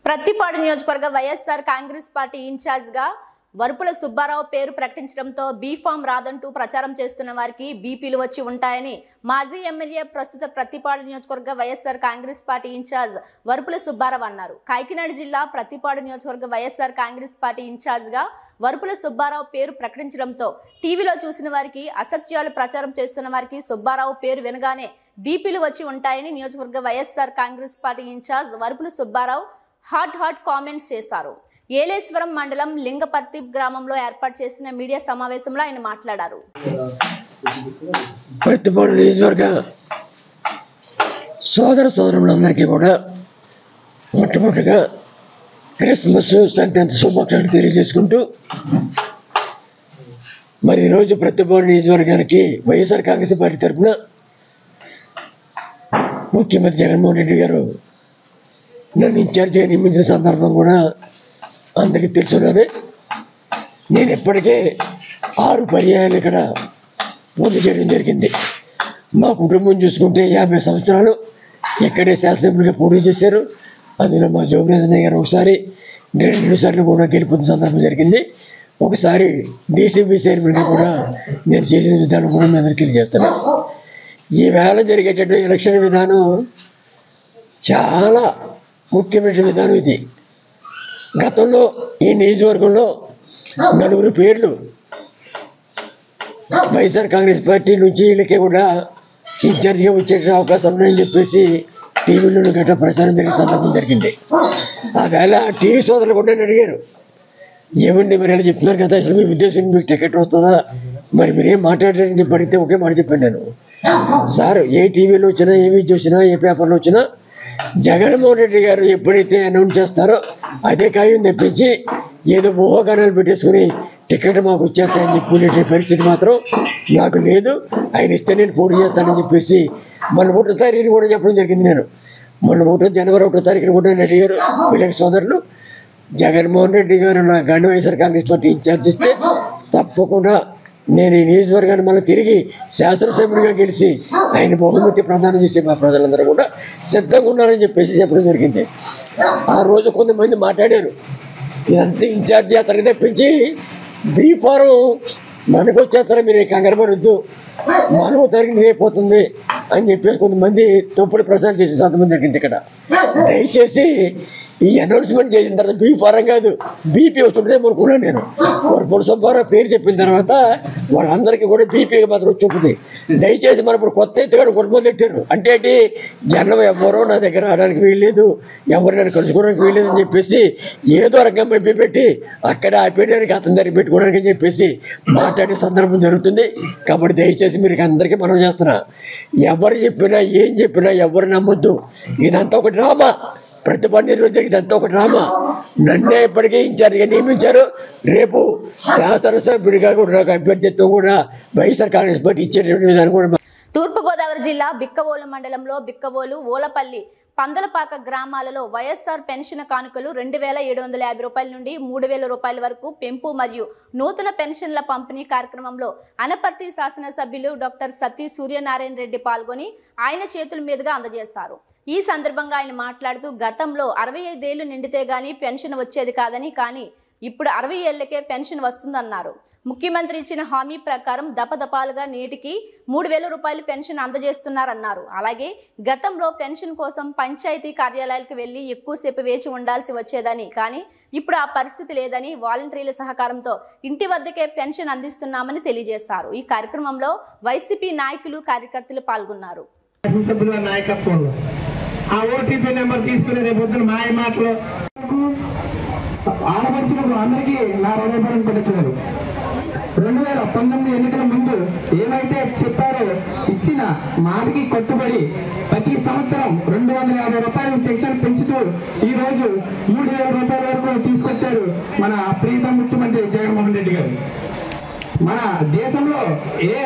ప్రత్తిపాడు నియోజకవర్గ వైఎస్ఆర్ కాంగ్రెస్ పార్టీ ఇన్ఛార్జ్ గా వరుపుల సుబ్బారావు పేరు ప్రకటించడంతో బీఫామ్ రాదంటూ ప్రచారం చేస్తున్న వారికి బీపీలు వచ్చి ఉంటాయని మాజీ ఎమ్మెల్యే ప్రస్తుత ప్రత్తిపాడు నియోజకవర్గ వైఎస్ఆర్ కాంగ్రెస్ పార్టీ ఇన్ఛార్జ్ వరుపుల సుబ్బారావు అన్నారు. కాకినాడ జిల్లా ప్రత్తిపాడు నియోజకవర్గ వైఎస్ఆర్ కాంగ్రెస్ పార్టీ ఇన్ఛార్జ్ గా వరుపుల సుబ్బారావు పేరు ప్రకటించడంతో టీవీలో చూసిన వారికి, అసత్యాలు ప్రచారం చేస్తున్న వారికి సుబ్బారావు పేరు వినగానే బీపీలు వచ్చి ఉంటాయని నియోజకవర్గ YSR Congress Party incharge Varupula Subbarao hot comments చేశారు. ఏలేశ్వరం మండలం లింగపర్తి గ్రామంలో ఏర్పాటు చేసిన మీడియా సమావేశంలో ఆయన మాట్లాడారు. ప్రత్తిపాడు నియోజకవర్గ సోదరులందరికీ కూడా మొట్టమొదటిగా క్రిస్మస్ సంక్రాంతి శుభాకాంక్షలు తెలియజేసుకుంటూ, మరి ఈరోజు ప్రత్తిపాడు నియోజకవర్గానికి వైఎస్ఆర్ కాంగ్రెస్ పార్టీ తరఫున ముఖ్యమంత్రి జగన్మోహన్ రెడ్డి గారు నన్ను ఇన్ఛార్జిగా నియమించిన సందర్భం కూడా అందరికీ తెలుసున్నదే. నేను ఇప్పటికే 6 పర్యాయాలు ఇక్కడ పోటీ చేయడం జరిగింది. మా కుటుంబం చూసుకుంటే 50 సంవత్సరాలు ఇక్కడే శాసనసభ్యులుగా పోటీ చేశారు. అందులో మా జోగిరాజయ్య గారు ఒకసారి 2 సార్లు కూడా గెలుపొందిన సందర్భం జరిగింది. ఒకసారి డీసీబీ చైర్మన్గా కూడా నేను చేసిన విధానం కూడా మీ అందరికీ తెలియజేస్తాను. ఈవేళ జరిగేటటువంటి ఎలక్షన్ విధానం చాలా ముఖ్యమైన విధానం ఇది. గతంలో ఈ నియోజకవర్గంలో 4 పేర్లు వైఎస్ఆర్ కాంగ్రెస్ పార్టీ నుంచి వీళ్ళకి కూడా ఇన్ఛార్జిగా వచ్చే అవకాశం ఉన్నాయని చెప్పేసి టీవీలో గట్రా ప్రచారం జరిగే సందర్భం జరిగింది. ఆ వేళ టీవీ సోదరులు కూడా అడిగారు, ఏమండి మరి ఎలా చెప్తున్నారు కదా, అసలు మీ ఉద్దేశం మీకు టికెట్ వస్తుందా, మరి మీరేం మాట్లాడారని చెప్పి అడిగితే ఒకే మాట చెప్పాను నేను. సార్, ఏ టీవీలో వచ్చినా, ఏమి చూసినా, ఏ పేపర్లో వచ్చినా జగన్మోహన్ రెడ్డి గారు ఎప్పుడైతే అనౌన్స్ చేస్తారో అదే ఖాయం తెప్పించి ఏదో ఊహాగానాలు పెట్టేసుకుని టికెట్ మాకు వచ్చేస్తాయని చెప్పి పరిస్థితి మాత్రం నాకు లేదు. ఆయన ఇస్తే నేను పోటీ చేస్తానని చెప్పేసి మొన్న 1వ తారీఖుని కూడా చెప్పడం జరిగింది. నేను మొన్న జనవరి 1వ తారీఖున కూడా నన్ను అడిగారు వీళ్ళకి సోదరులు, జగన్మోహన్ రెడ్డి గారు నా గండి వైఎస్ఆర్ కాంగ్రెస్ పార్టీ ఇన్ఛార్జ్ ఇస్తే తప్పకుండా నేను ఈ నియోజకవర్గాన్ని మళ్ళీ తిరిగి శాసనసభ్యుడిగా గెలిచి ఆయన బహుమతి ప్రదానం చేసే మా ప్రజలందరూ కూడా సిద్ధంగా ఉన్నారని చెప్పేసి చెప్పడం జరిగింది. ఆ రోజు కొంతమంది మాట్లాడారు, ఇదంతా ఇన్ఛార్జి అతనికి తెప్పించి బీఫారం మనకు వచ్చేస్తారా, మీరు కంగారు పడొద్దు, 4వ తారీఖున రేపోతుంది అని చెప్పేసి కొంతమంది తప్పుడు ప్రచారం చేసే సందర్భం జరిగింది. ఇక్కడ దయచేసి ఈ అనౌన్స్మెంట్ చేసిన తర్వాత బీఫారం కాదు, బీపీ వస్తుంటే అనుకున్నాను నేను. వరుపుల సుబ్బారావు పేరు చెప్పిన తర్వాత వాళ్ళందరికీ కూడా బీపీగా మాత్రం వచ్చి ఉంటుంది. దయచేసి మనం ఇప్పుడు కొత్త ఎత్తుగా కుటుంబం పెట్టారు అంటే ఏంటి, జనం ఎవరో నా దగ్గర రావడానికి వీల్లేదు, ఎవరు నన్ను కలుసుకోవడానికి వీల్లేదు అని చెప్పేసి ఏదో రకంగా మెప్పి పెట్టి అక్కడ ఆపేయడానికి అతని దగ్గర పెట్టుకోవడానికి చెప్పేసి మాట్లాడే సందర్భం జరుగుతుంది. కాబట్టి దయచేసి మీరు అందరికీ మనం చేస్తున్నా, ఎవరు చెప్పినా ఏం చెప్పినా ఎవరు నమ్మొద్దు. ఇదంతా ఒక డ్రామా. ప్రతిపాడు రోజు ఇదంతా ఒక డ్రామా. నన్నే ఇప్పటికీ ఇన్ఛార్జిగా నియమించారు. రేపు శాసనసభ్యుడిగా కూడా నాకు అభ్యర్థిత్వం కూడా వైఎస్ఆర్ కాంగ్రెస్ పార్టీ ఇచ్చేటువంటి విధానం కూడా. తూర్పుగోదావరి జిల్లా బిక్కవోలు మండలంలో బిక్కవోలు, ఓలపల్లి, పందలపాక గ్రామాలలో వైఎస్ఆర్ పెన్షన్ కానుకలు 2750 రూపాయల నుండి 3000 రూపాయల వరకు పెంపు మరియు నూతన పెన్షన్ల పంపిణీ కార్యక్రమంలో అనపర్తి శాసనసభ్యులు డాక్టర్ సతీ సూర్యనారాయణ రెడ్డి పాల్గొని ఆయన చేతుల మీదుగా అందజేశారు. ఈ సందర్భంగా ఆయన మాట్లాడుతూ, గతంలో 65 ఏళ్లు నిండితే గానీ పెన్షన్ వచ్చేది కాదని, కానీ ఇప్పుడు 60 ఏళ్లకే పెన్షన్ వస్తుందన్నారు. ముఖ్యమంత్రి ఇచ్చిన హామీ ప్రకారం దపదపాలుగా నేటికి 3000 రూపాయలు పెన్షన్ అందజేస్తున్నారన్నారు. అలాగే గతంలో పెన్షన్ కోసం పంచాయతీ కార్యాలయాలకు వెళ్లి ఎక్కువసేపు వేచి ఉండాల్సి వచ్చేదని, కానీ ఇప్పుడు ఆ పరిస్థితి లేదని వాలంటీర్ల సహకారంతో ఇంటి వద్దకే పెన్షన్ అందిస్తున్నామని తెలియజేశారు. ఈ కార్యక్రమంలో వైసీపీ నాయకులు, కార్యకర్తలు పాల్గొన్నారు. ఆ ఓటీపీ నెంబర్ తీసుకుని రేపు పొద్దున మాయ మాటలు ఆడపడుచులకు అందరికీ నా హృదయపూర్వక పడుతున్నారు. 2019 ఎన్నికల ముందు ఏమైతే చెప్పారో ఇచ్చిన మాటకి కట్టుబడి ప్రతి సంవత్సరం 250 రూపాయలు పెన్షన్ పెంచుతూ ఈ రోజు 3000 రూపాయల వరకు తీసుకొచ్చారు మన ప్రీతం ముఖ్యమంత్రి జగన్మోహన్ రెడ్డి గారు. మన దేశంలో ఏ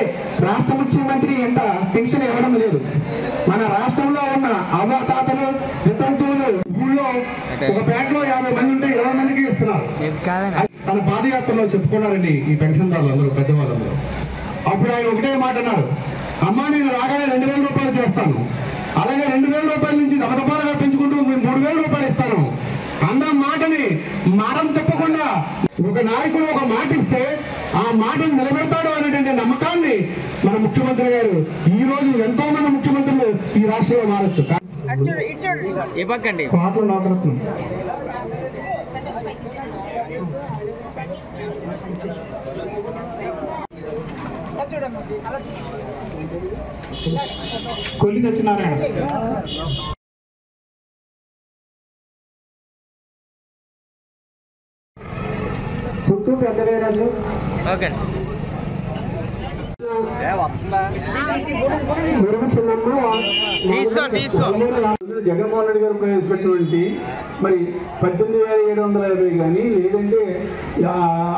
రాష్ట్ర ముఖ్యమంత్రి ఎంత పెన్షన్ ఇవ్వడం లేదు. మన రాష్ట్రంలో ఉన్న అవ్వతాతలు, వితంతువులు ఊళ్ళో ఒక పేటలో 50 మంది ఉంటే 20 మందికి ఇస్తున్నారు. తన పాదయాత్రలో చెప్పుకున్నారండి ఈ పెన్షన్దారులు అందరూ, పెద్దవాళ్ళందరూ. అప్పుడు ఆయన ఒకటే మాట అన్నారు, అమ్మా నేను రాగానే 2000 రూపాయలు చేస్తాను, అలాగే 2000 రూపాయల నుంచి దమదపాలుగా పెంచుకుంటూ 3000 రూపాయలు ఇస్తాను, ఒక నాయకుడు ఒక మాట ఇస్తే ఆ మాటను నిలబెడతాడు అనేటువంటి నమ్మకాన్ని మన ముఖ్యమంత్రి గారు ఈ రోజు ఎంతో మంది ముఖ్యమంత్రులు ఈ రాష్ట్రంలో మారచ్చు. పాటలు నవరత్నం కొల్లి సత్యనారాయణ పుట్టు పెద్దరాజు జగన్మోహన్ రెడ్డి గారు ప్రవేశపెట్టినటువంటి మరి 18,750 కానీ లేదంటే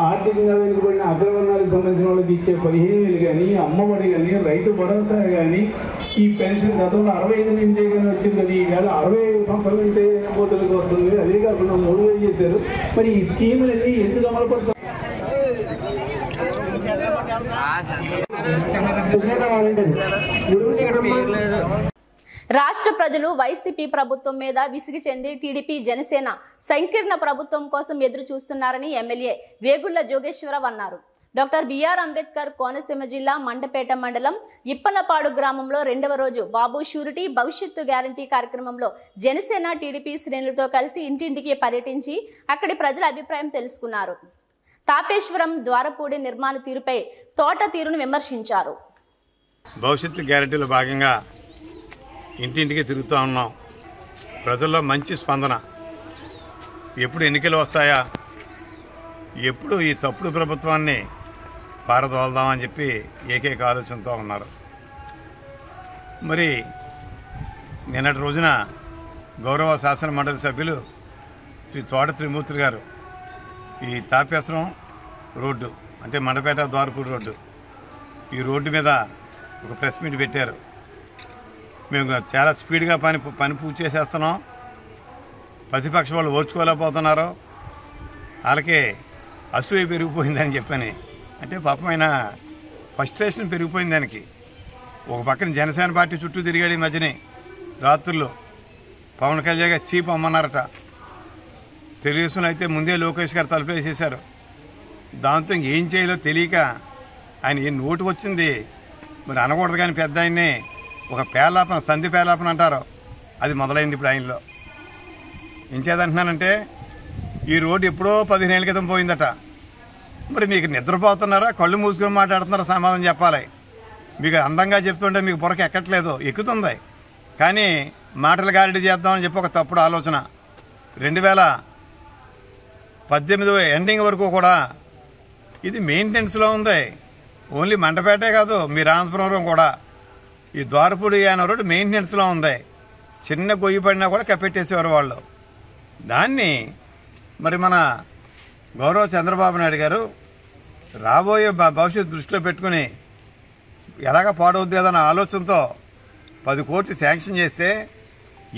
ఆర్థికంగా వెనుకబడిన అగ్రవర్ణాలకు సంబంధించిన వాళ్ళకి ఇచ్చే 15,000 కానీ అమ్మఒడి కానీ రైతు భరోసా కానీ ఈ పెన్షన్ గతంలో 65 నుంచి కానీ వచ్చింది కదా ఈ కాదు 65 సంవత్సరాల నుంచి పోతలకు వస్తుంది. అదే కాకుండా 3,000 చేశారు. మరి ఈ స్కీములన్నీ ఎందుకు అమలు పడుతుంది? రాష్ట్ర ప్రజలు వైసీపీ ప్రభుత్వం మీద విసిగి చెంది టీడీపీ జనసేన సంకీర్ణ ప్రభుత్వం కోసం ఎదురు చూస్తున్నారని ఎమ్మెల్యే వేగుళ్ల జోగేశ్వరరావు అన్నారు. డాక్టర్ బిఆర్ అంబేద్కర్ కోనసీమ జిల్లా మండపేట మండలం ఇప్పనపాడు గ్రామంలో 2వ రోజు బాబు షూరిటీ భవిష్యత్తు గ్యారంటీ కార్యక్రమంలో జనసేన టీడీపీ శ్రేణులతో కలిసి ఇంటింటికి పర్యటించి అక్కడి ప్రజల అభిప్రాయం తెలుసుకున్నారు. తాపేశ్వరం ద్వారపూడి నిర్మాణ తీరుపై తోట తీరును విమర్శించారు. భవిష్యత్తు గ్యారంటీలో భాగంగా ఇంటింటికి తిరుగుతూ ఉన్నాం. ప్రజల్లో మంచి స్పందన. ఎప్పుడు ఎన్నికలు వస్తాయా, ఎప్పుడు ఈ తప్పుడు ప్రభుత్వాన్ని పారదోలదామని చెప్పి ఏకైక ఆలోచనతో ఉన్నారు. మరి నిన్నటి రోజున గౌరవ శాసన మండలి సభ్యులు శ్రీ తోట త్రిమూర్తి గారు ఈ తాపేశ్వరం రోడ్డు అంటే మండపేట ద్వారపూడి రోడ్డు ఈ రోడ్డు మీద ఒక ప్రెస్ మీట్ పెట్టారు. మేము చాలా స్పీడ్గా పని పూర్తి చేసేస్తున్నాం, ప్రతిపక్ష వాళ్ళు ఓర్చుకోలేకపోతున్నారు, వాళ్ళకి అసూయ పెరిగిపోయిందని చెప్పని. అంటే పాపమైన ఫ్రస్ట్రేషన్ పెరిగిపోయింది దానికి. ఒక పక్కన జనసేన పార్టీ చుట్టూ తిరిగాడు ఈ మధ్యనే రాత్రుల్లో. పవన్ కళ్యాణ్ గారు చీప్ అమ్మన్నారట. తెలుగుదేశంలో అయితే ముందే లోకేష్ గారు తలుపేసేశారు. దాంతో ఏం చేయాలో తెలియక ఆయన ఏ నోటు వచ్చింది మరి అనకూడదు కానీ పెద్ద ఆయన్ని ఒక పేలాపన సంధి పేలాపన అంటారు, అది మొదలైంది ఇప్పుడు ఆయనలో. ఏం చేద్దంటున్నానంటే ఈ రోడ్డు ఎప్పుడో 15 ఏళ్ళ క్రితం పోయిందట. మరి మీకు నిద్రపోతున్నారా, కళ్ళు మూసుకొని మాట్లాడుతున్నారా? సమాధానం చెప్పాలి. మీకు అందంగా చెప్తుంటే మీకు పొరక ఎక్కట్లేదు, ఎక్కుతుంది. కానీ మాటలు గారిడి చేద్దామని చెప్పి ఒక తప్పుడు ఆలోచన. 2018 ఎండింగ్ వరకు కూడా ఇది మెయింటెనెన్స్లో ఉంది. ఓన్లీ మండపేటే కాదు, మీ రామపురం కూడా ఈ ద్వారపూడి అనే రోడ్డు మెయింటెనెన్స్లో ఉంది. చిన్న గొయ్యి పడినా కూడా కప్పెట్టేసేవారు వాళ్ళు. దాన్ని మరి మన గౌరవ చంద్రబాబు నాయుడు గారు రాబోయే భవిష్యత్తు దృష్టిలో పెట్టుకుని ఎలాగ పాడవుద్ది అన్న ఆలోచనతో 10 కోట్లు శాంక్షన్ చేస్తే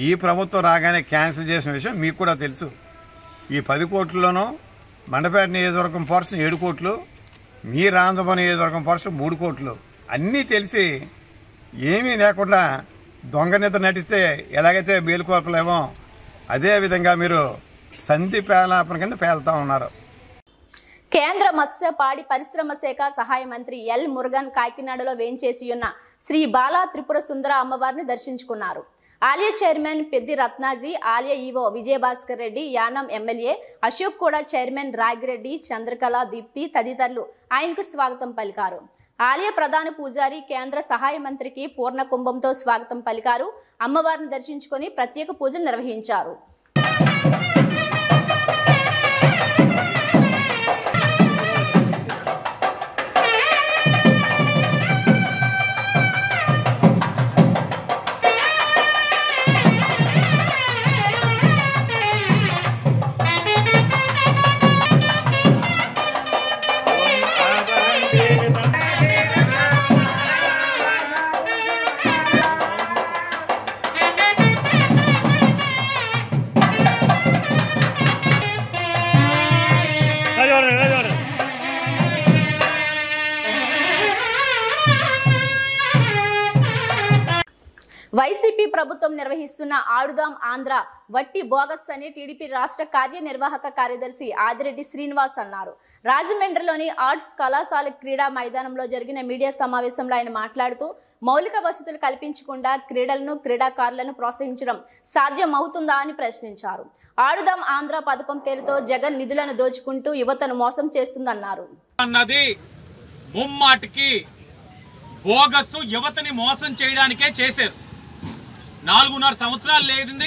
ఈ ప్రభుత్వం రాగానే క్యాన్సిల్ చేసిన విషయం మీకు కూడా తెలుసు. ఈ 10 కోట్లలోనూ మండపేట నియోజకవర్గం పోర్షన్ 7 కోట్లు, మీ రామపురం నియోజకవర్గం పోర్షన్ 3 కోట్లు. అన్నీ తెలిసి ఏమీ లేకుండా దొంగ నిద్ర నటిస్తే ఎలాగైతే మేలుకోర్పలేమో అదేవిధంగా మీరు సంధి పేలాపన కింద పేలుతా ఉన్నారు. కేంద్ర మత్స్య పాడి పరిశ్రమ శాఖ సహాయ మంత్రి ఎల్ మురుగన్ కాకినాడలో వేంచేసి ఉన్న శ్రీ బాలా త్రిపుర సుందర అమ్మవారిని దర్శించుకున్నారు. ఆలయ చైర్మన్ పెద్ది రత్నాజీ, ఆలయ ఈవో విజయభాస్కర్ రెడ్డి, యానం ఎమ్మెల్యే అశోక్ కూడా, చైర్మన్ రాగిరెడ్డి, చంద్రకళ, దీప్తి తదితరులు ఆయనకు స్వాగతం పలికారు. ఆలయ ప్రధాన పూజారి కేంద్ర సహాయ మంత్రికి పూర్ణ కుంభంతో స్వాగతం పలికారు. అమ్మవారిని దర్శించుకొని ప్రత్యేక పూజలు నిర్వహించారు. వైసీపీ ప్రభుత్వం నిర్వహిస్తున్న ఆడుదాం ఆంధ్ర వట్టి బోగస్ అని టీడీపీ రాష్ట్ర కార్యనిర్వాహక కార్యదర్శి ఆదిరెడ్డి శ్రీనివాస్ అన్నారు. రాజమండ్రిలోని ఆర్ట్స్ కళాశాల క్రీడా మైదానంలో జరిగిన మీడియా సమావేశంలో ఆయన మాట్లాడుతూ మౌలిక వసతులు కల్పించకుండా క్రీడలను క్రీడాకారులను ప్రోత్సహించడం సాధ్యమవుతుందా అని ప్రశ్నించారు. ఆడుదాం ఆంధ్ర పథకం పేరుతో జగన్ నిధులను దోచుకుంటూ యువతను మోసం చేస్తుందన్నారు. బోగస్ యువతని మోసం చేయడానికే చేశారు. 4.5 సంవత్సరాలు లేదండి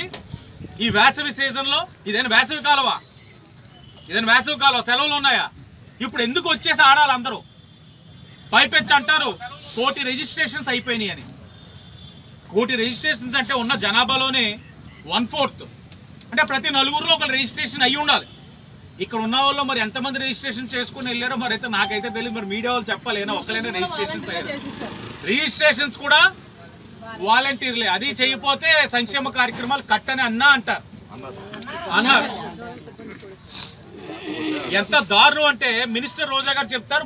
ఈ వేసవి సీజన్లో. ఇదేనా వేసవి కాలవా? సెలవులు ఉన్నాయా? ఇప్పుడు ఎందుకు వచ్చేసి ఆడాలి అందరూ? పైపెచ్చి అంటారు 1 కోటి రిజిస్ట్రేషన్స్ అయిపోయినాయి అని. 1 కోటి రిజిస్ట్రేషన్స్ అంటే ఉన్న జనాభాలోనే 1/4 అంటే ప్రతి నలుగురిలో ఒక రిజిస్ట్రేషన్ అయ్యి ఉండాలి. ఇక్కడ ఉన్న వాళ్ళు మరి ఎంతమంది రిజిస్ట్రేషన్ చేసుకుని వెళ్ళారో మరి అయితే నాకైతే తెలియదు. మరి మీడియా వాళ్ళు చెప్పాలి, ఒక్కలైనా రిజిస్ట్రేషన్స్ అయ్యారు. రిజిస్ట్రేషన్స్ కూడా వాలంటీర్లే. అది చేయకపోతే సంక్షేమ కార్యక్రమాలు కట్టని అన్నారు. ఎంత దారుణం అంటే మినిస్టర్ రోజా గారు చెప్తారు.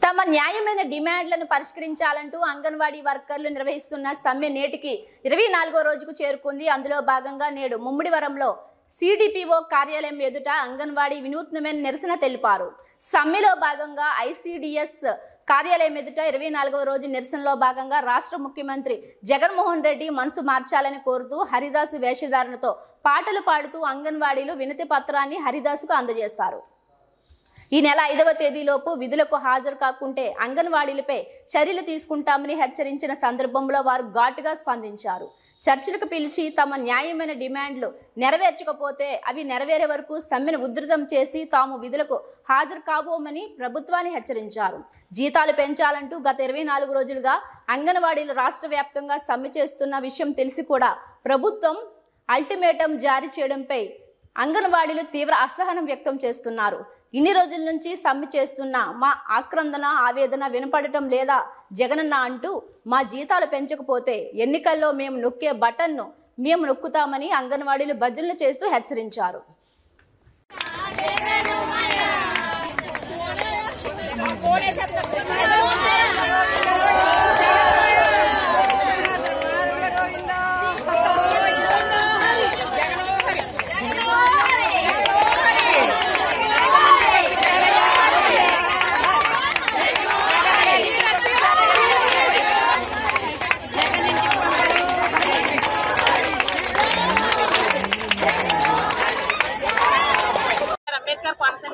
తమ న్యాయమైన డిమాండ్లను పరిష్కరించాలంటూ అంగన్వాడీ వర్కర్లు నిర్వహిస్తున్న సమ్మె నేటికి 24వ రోజుకు చేరుకుంది. అందులో భాగంగా నేడు ముమ్మిడివరంలో సిడిపిఓ కార్యాలయం ఎదుట అంగన్వాడీ వినూత్నమైన నిరసన తెలిపారు. సమ్మెలో భాగంగా ఐసిడిఎస్ కార్యాలయం ఎదుట 24వ రోజు నిరసనలో భాగంగా రాష్ట్ర ముఖ్యమంత్రి జగన్మోహన్ రెడ్డి మనసు మార్చాలని కోరుతూ హరిదాసు వేషధారణతో పాటలు పాడుతూ అంగన్వాడీలు వినతి పత్రాన్ని హరిదాసుకు అందజేశారు. ఈ నెల 5వ తేదీలోపు విధులకు హాజరు కాకుంటే అంగన్వాడీలపై చర్యలు తీసుకుంటామని హెచ్చరించిన సందర్భంలో వారు ఘాటుగా స్పందించారు. చర్చలకు పిలిచి తమ న్యాయమైన డిమాండ్లు నెరవేర్చకపోతే అవి నెరవేరే వరకు సమ్మెను ఉధృతం చేసి తాము విధులకు హాజరు కాబోమని ప్రభుత్వాన్ని హెచ్చరించారు. జీతాలు పెంచాలంటూ గత 24 రోజులుగా అంగన్వాడీలు రాష్ట్ర వ్యాప్తంగా సమ్మె చేస్తున్న విషయం తెలిసి కూడా ప్రభుత్వం అల్టిమేటం జారీ చేయడంపై అంగన్వాడీలు తీవ్ర అసహనం వ్యక్తం చేస్తున్నారు. ఇన్ని రోజుల నుంచి సమ్మె చేస్తున్న మా ఆక్రందన ఆవేదన వినపడటం లేదా జగనన్న అంటూ మా జీతాలు పెంచకపోతే ఎన్నికల్లో మేము నొక్కే బటన్ను మేము నొక్కుతామని అంగన్వాడీలు భజనలు చేస్తూ హెచ్చరించారు.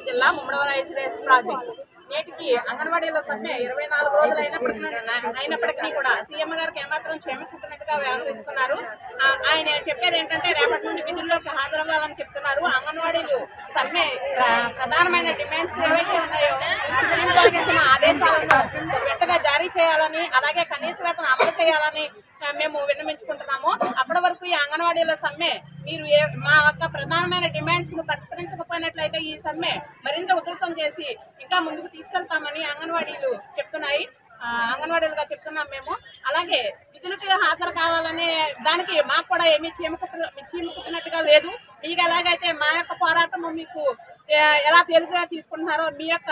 జిల్లా ముమ్మడివరం ఐసిడిఎస్ ప్రాజెక్ట్ నేటికి అంగన్వాడీల సమ్మె 24 రోజులు అయినప్పటికీ కూడా సీఎం గారికి ఏమాత్రం క్షమించుకున్నట్టుగా వ్యవహరిస్తున్నారు. ఆయన చెప్పేది ఏంటంటే రేపటి నుండి విధుల్లోకి హాజరవ్వాలని చెప్తున్నారు. అంగన్వాడీలు సమ్మె ప్రధానమైన డిమాండ్స్ ఏవైతే ఉన్నాయో ఇచ్చిన ఆదేశాలను వెంటనే జారీ చేయాలని, అలాగే కనీస వేతనం అమలు చేయాలని మేము విన్నవించుకుంటున్నాము. అప్పటి వరకు ఈ అంగన్వాడీల సమ్మె మీరు మా యొక్క ప్రధానమైన డిమాండ్స్ ను పరిష్కరించకపోయినట్లయితే ఈ సమ్మె మరింత ఉధృతం చేసి ఇంకా ముందుకు తీసుకెళ్తామని అంగన్వాడీలుగా చెప్తున్నాం మేము. అలాగే విధులకు హాజరు కావాలనే దానికి మాకు కూడా ఏమీ చీమకుట్టినట్టుగా లేదు. మీకు ఎలాగైతే మా యొక్క పోరాటము మీకు ఎలా తేలికగా తీసుకుంటున్నారో మీ యొక్క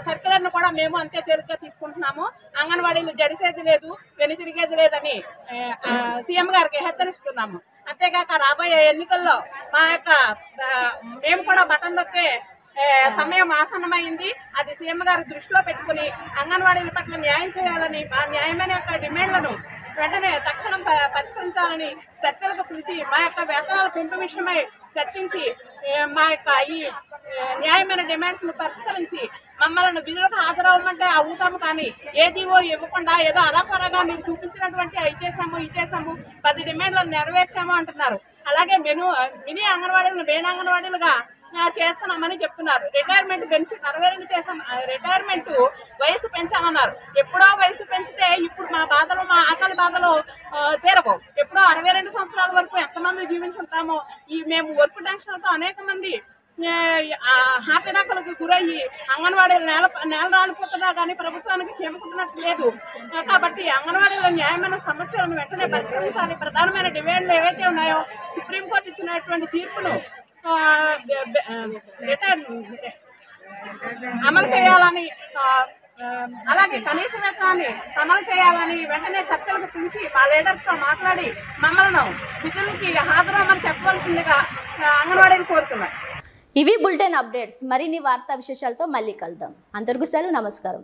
సర్క్యులర్ ను కూడా మేము అంతే తేలికగా తీసుకుంటున్నాము. అంగన్వాడీలు జడిసేది లేదు, వెనుతిరిగేది లేదని సీఎం గారికి హెచ్చరిస్తున్నాము. అంతేగాక రాబోయే ఎన్నికల్లో మా యొక్క మేము కూడా బటన్ నొక్కే సమయం ఆసన్నమైంది. అది సీఎం గారి దృష్టిలో పెట్టుకుని అంగన్వాడీల పట్ల న్యాయం చేయాలని, ఆ న్యాయమైన యొక్క డిమాండ్లను వెంటనే తక్షణం పరిష్కరించాలని చర్చలకు పిలిచి మా యొక్క వేతనాల పెంపు విషయమై చర్చించి మా యొక్క ఈ న్యాయమైన డిమాండ్స్ ను పరిష్కరించి మమ్మల్ని విధులకు హాజరవ్వమంటే అవుతాము, కానీ ఏదీవో ఇవ్వకుండా ఏదో అరాపరగా మీరు చూపించినటువంటి ఇచ్చేసాము 10 డిమాండ్లను నెరవేర్చాము అంటున్నారు. అలాగే మినీ అంగన్వాడీలను మెయిన్ అంగన్వాడీలుగా చేస్తున్నామని చెప్తున్నారు. రిటైర్మెంట్ బెనిఫిట్ 42 చేసాం. రిటైర్మెంట్ వయసు పెంచామన్నారు. ఎప్పుడో వయసు పెంచితే ఇప్పుడు మా బాధలు, మా ఆకలి బాధలు తీరవు. ఎప్పుడో 62 సంవత్సరాల వరకు ఎంతమంది జీవించుంటామో మేము వర్క్ టెన్షన్లతో అనేక మంది హార్ట్ అటాక్లకు గురయ్యి అంగన్వాడీలు నేల రాలిపోతున్నా కానీ ప్రభుత్వానికి చేపట్టుకున్నట్టు లేదు. కాబట్టి అంగన్వాడీల న్యాయమైన సమస్యలను వెంటనే పరిష్కరించాలి. ప్రధానమైన డిమాండ్లు ఏవైతే ఉన్నాయో సుప్రీంకోర్టు ఇచ్చినటువంటి తీర్పును అమలు చేయాలని అలాగే కనీస వేతనాన్ని అమలు చేయాలని వెంటనే చర్చలకు పిలిచి మా లీడర్స్తో మాట్లాడి మమ్మల్ని విధులకి హాజరమ్మని చెప్పవలసిందిగా అంగన్వాడీని కోరుతున్నాం. ఇవి బులెటిన్ అప్డేట్స్. మరిన్ని వార్తా విశేషాలతో మళ్ళీ కలుద్దాం. అందరికీ సెలవు. నమస్కారం.